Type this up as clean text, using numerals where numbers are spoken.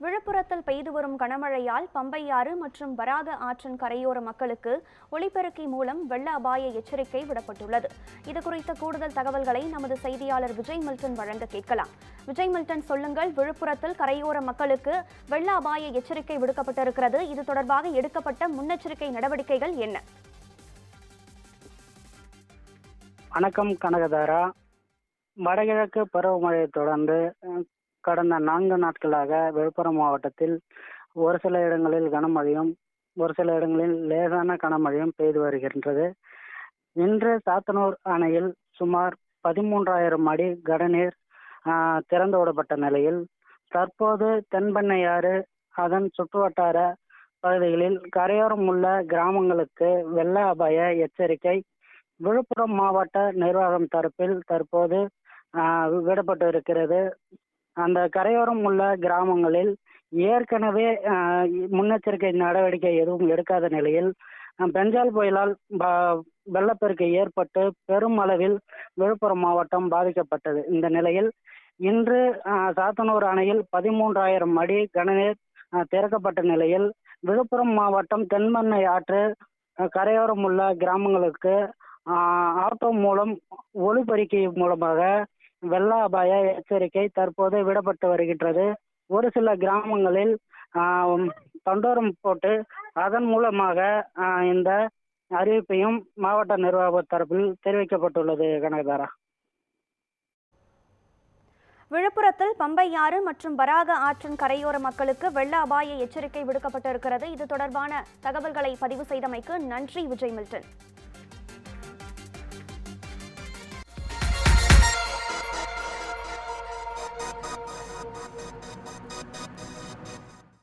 விழுப்புரத்தில் பெய்து வரும் கனமழையால் பம்பையாறு மற்றும் வராக ஆற்றின் கரையோர மக்களுக்கு ஒலிபெருக்கி மூலம் வெள்ள அபாய எச்சரிக்கை விடப்பட்டுள்ளது. இதுகுறித்த கூடுதல் தகவல்களை நமது செய்தியாளர் விஜய் மில்டன் வழங்க கேட்கலாம். விஜய் மில்டன், சொல்லுங்கள். விழுப்புரத்தில் கரையோர மக்களுக்கு வெள்ள அபாய எச்சரிக்கை விடுக்கப்பட்டிருக்கிறது. இது தொடர்பாக எடுக்கப்பட்ட முன்னெச்சரிக்கை நடவடிக்கைகள் என்ன? வணக்கம் கனகதாரா. வடகிழக்கு பருவமழையை தொடர்ந்து கடந்த 4 நாட்களாக விழுப்புரம் மாவட்டத்தில் ஒரு சில இடங்களில் கனமழையும் ஒரு சில இடங்களில் லேசான கனமழையும் பெய்து வருகின்றது. இன்று சாத்தனூர் அணையில் சுமார் 13,000 அடி கடநீர் திறந்து விடப்பட்ட நிலையில் தற்போது தென்பெண்ணையாறு அதன் சுற்றுவட்டார பகுதிகளில் கரையோரம் உள்ள கிராமங்களுக்கு வெள்ள அபாய எச்சரிக்கை விழுப்புரம் மாவட்ட நிர்வாகம் தரப்பில் தற்போது விடப்பட்டு இருக்கிறது. அந்த கரையோரம் உள்ள கிராமங்களில் ஏற்கனவே முன்னெச்சரிக்கை நடவடிக்கை எதுவும் எடுக்காத நிலையில் பெஞ்சால் புயலால் வெள்ளப்பெருக்கு ஏற்பட்டு பெரும் அளவில் விழுப்புரம் மாவட்டம் பாதிக்கப்பட்டது. இந்த நிலையில் இன்று சாத்தனூர் அணையில் 13,000 அடி கனநீர் திறக்கப்பட்ட நிலையில் விழுப்புரம் மாவட்டம் தென்பெண்ணை ஆற்று கரையோரம் உள்ள கிராமங்களுக்கு ஆட்டோ மூலம் ஒலிபெருக்கி மூலமாக வெள்ள அபாய எச்சரிக்கை தற்போது விடப்பட்டு வருகின்றது. ஒரு சில கிராமங்களில் தண்டோரம் போட்டு அதன் மூலமாக இந்த அறிவிப்பையும் மாவட்ட நிர்வாக தரப்பில் தெரிவிக்கப்பட்டுள்ளது. கனகதாரா, விழுப்புரத்தில் பம்பையாறு மற்றும் வராக ஆற்றின் கரையோர மக்களுக்கு வெள்ள அபாய எச்சரிக்கை விடுக்கப்பட்டிருக்கிறது. இது தொடர்பான தகவல்களை பதிவு செய்தமைக்கு நன்றி விஜய் மில்டன்.